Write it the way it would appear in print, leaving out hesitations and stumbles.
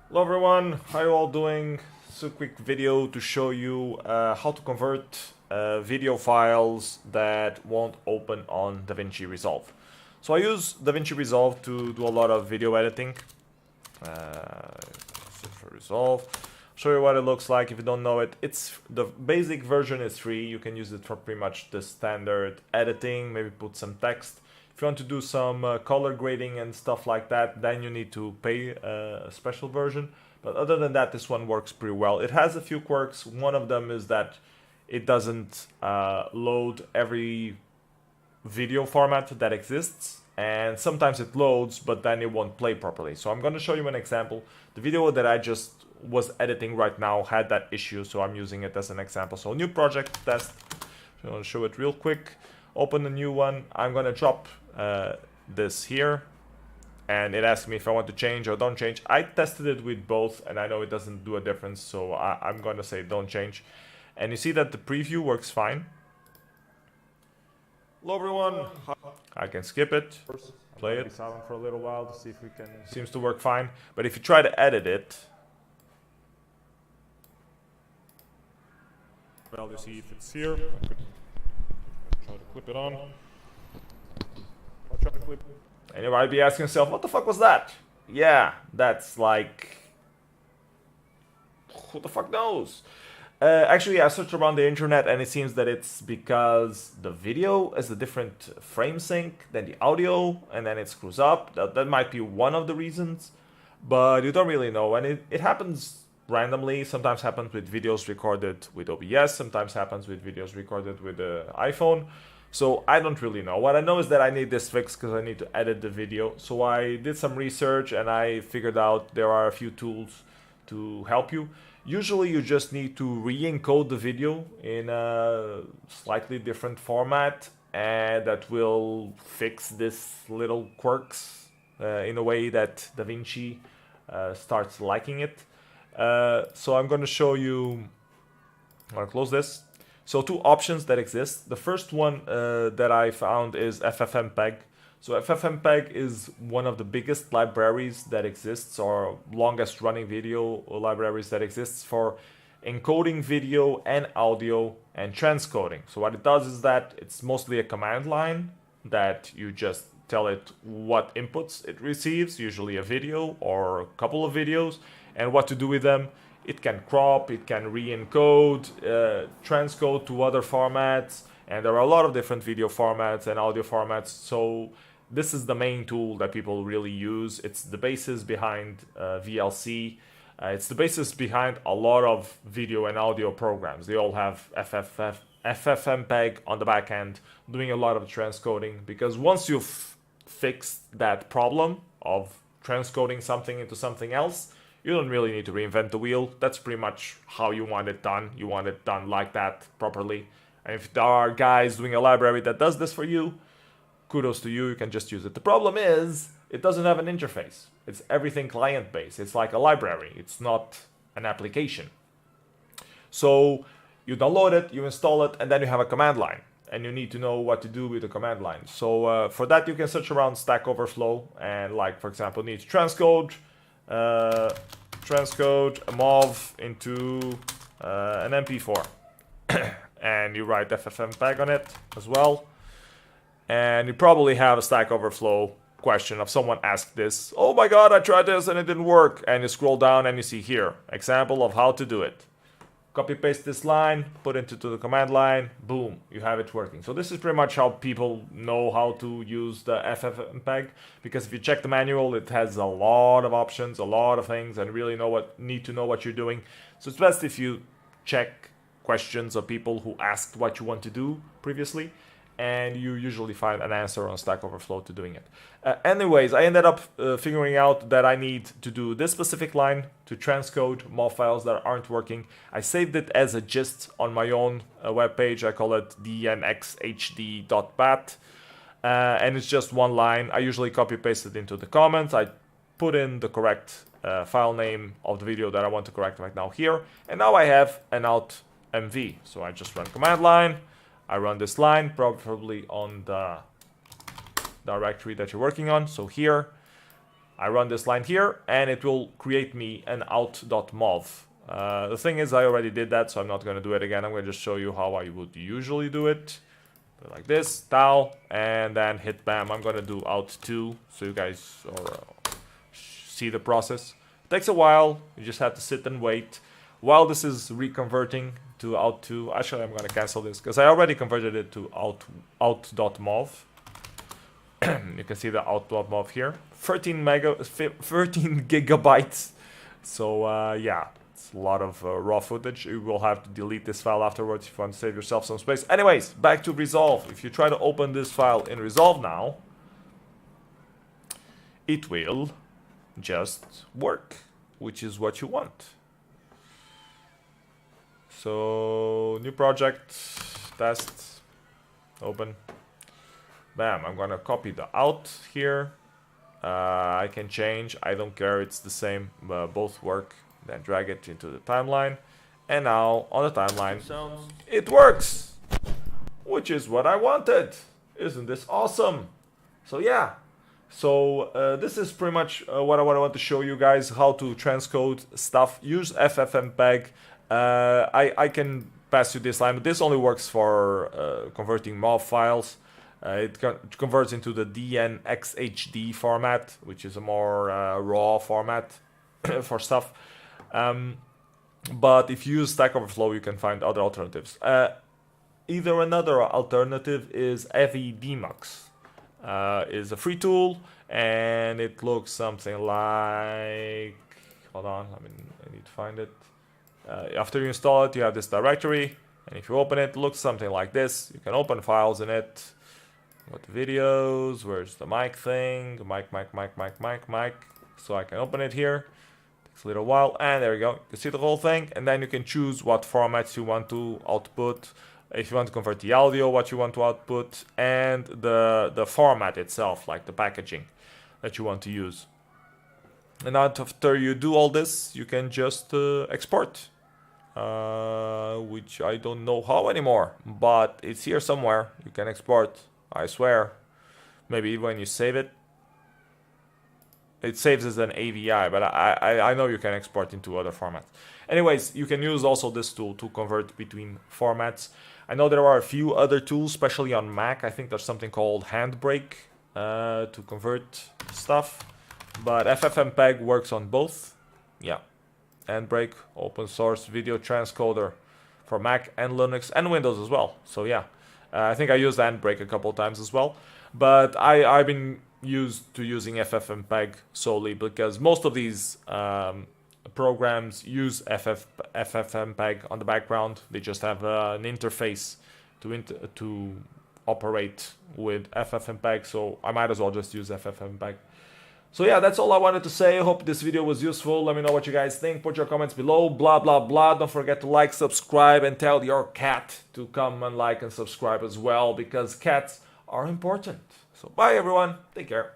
Hello everyone, how are you all doing? It's a quick video to show you how to convert video files that won't open on DaVinci Resolve. So I use DaVinci Resolve to do a lot of video editing. For Resolve. Show you what it looks like. If you don't know it, it's the basic version is free. You can use it for pretty much the standard editing, maybe put some text. If you want to do some color grading and stuff like that, then you need to pay a special version. But other than that, this one works pretty well. It has a few quirks. One of them is that it doesn't load every video format that exists, and sometimes it loads but then it won't play properly. So I'm going to show you an example. The video that I just was editing right now had that issue, so I'm using it as an example. So new project test. I'm going to show it real quick. Open a new one. I'm going to drop this here, and it asks me if I want to change or don't change. I tested it with both and I know it doesn't do a difference, so I'm going to say don't change. And you see that the preview works fine. Hello everyone. I can skip it, play it, be silent for a little while to see if we can. Seems to work fine. But if you try to edit it, well, you see if it's here. I could try to clip it on. I'll try to clip. And you might be asking yourself, what the fuck was that? Yeah, that's like, who the fuck knows? Actually, I searched around the internet and it seems that it's because the video is a different frame sync than the audio, and then it screws up. That might be one of the reasons, but you don't really know. And it happens randomly. Sometimes happens with videos recorded with OBS, sometimes happens with videos recorded with the iPhone. So I don't really know. What I know is that I need this fixed because I need to edit the video. So I did some research and I figured out there are a few tools to help you. Usually you just need to re-encode the video in a slightly different format, and that will fix this little quirks in a way that DaVinci starts liking it. So I'm going to show you. I'm going to close this. So two options that exist. The first one that I found is ffmpeg. So ffmpeg is one of the biggest libraries that exists, or longest running video libraries that exists for encoding video and audio and transcoding. So what it does is that it's mostly a command line that you just tell it what inputs it receives, usually a video or a couple of videos, and what to do with them. It can crop, it can re-encode, transcode to other formats, and there are a lot of different video formats and audio formats. So this is the main tool that people really use. It's the basis behind VLC. It's the basis behind a lot of video and audio programs. They all have ffmpeg on the back end doing a lot of transcoding, because once you've fixed that problem of transcoding something into something else, you don't really need to reinvent the wheel. That's pretty much how you want it done. You want it done like that properly. And if there are guys doing a library that does this for you, kudos to you, you can just use it. The problem is, it doesn't have an interface. It's everything client-based. It's like a library. It's not an application. So you download it, you install it, and then you have a command line. And you need to know what to do with the command line. So for that, you can search around Stack Overflow. And like, for example, need to transcode a MOV into an MP4. And you write ffmpeg on it as well. And you probably have a Stack Overflow question of someone asked this. Oh my god, I tried this and it didn't work. And you scroll down and you see here, example of how to do it. Copy paste this line, put it into the command line, boom, you have it working. So this is pretty much how people know how to use the ffmpeg, because if you check the manual, it has a lot of options, a lot of things, and really need to know what you're doing. So it's best if you check questions of people who asked what you want to do previously, and you usually find an answer on Stack Overflow to doing it. Anyways, I ended up figuring out that I need to do this specific line to transcode MOV files that aren't working. I saved it as a gist on my own webpage. I call it dnxhd.bat, and it's just one line. I usually copy paste it into the comments. I put in the correct file name of the video that I want to correct right now here, and now I have an out MV. So I just run command line. I run this line, probably on the directory that you're working on. So here, I run this line here, and it will create me an out.mov. The thing is, I already did that, so I'm not going to do it again. I'm going to just show you how I would usually do it. Do it like this, tau, and then hit bam. I'm going to do out2, so you guys see the process. It takes a while. You just have to sit and wait while this is reconverting to out2. Actually, I'm going to cancel this because I already converted it to out.mov. You can see the out.mov here. 13 gigabytes. So yeah, it's a lot of raw footage. You will have to delete this file afterwards if you want to save yourself some space. Anyways, back to Resolve. If you try to open this file in Resolve now, it will just work, which is what you want. So new project, test, open. Bam, I'm gonna copy the out here. I can change, I don't care, it's the same, both work. Then drag it into the timeline. And now on the timeline, it works, which is what I wanted. Isn't this awesome? So yeah, so this is pretty much what I want to show you guys, how to transcode stuff. Use ffmpeg. I can pass you this line, but this only works for converting MOV files. It converts into the DNxHD format, which is a more raw format for stuff. But if you use Stack Overflow, you can find other alternatives. Either another alternative is avidemux. Is a free tool, and it looks something like... Hold on, I need to find it. After you install it, you have this directory, and if you open it, it looks something like this. You can open files in it. What videos? Where's the mic thing? Mic. So I can open it here. Takes a little while, and there you go. You can see the whole thing, and then you can choose what formats you want to output. If you want to convert the audio, what you want to output, and the format itself, like the packaging that you want to use. And after you do all this, you can just export, which I don't know how anymore, but it's here somewhere. You can export, I swear. Maybe when you save it, it saves as an AVI, but I know you can export into other formats. Anyways, you can use also this tool to convert between formats. I know there are a few other tools, especially on Mac. I think there's something called handbrake to convert stuff. But ffmpeg works on both. Yeah. Handbrake, open source video transcoder for Mac and Linux and Windows as well. So yeah, I think I used handbrake a couple of times as well. But I've been used to using ffmpeg solely because most of these programs use ffmpeg on the background. They just have an interface to operate with ffmpeg, so I might as well just use ffmpeg. So yeah, that's all I wanted to say. I hope this video was useful. Let me know what you guys think. Put your comments below. Blah, blah, blah. Don't forget to like, subscribe, and tell your cat to come and like and subscribe as well, because cats are important. So bye, everyone. Take care.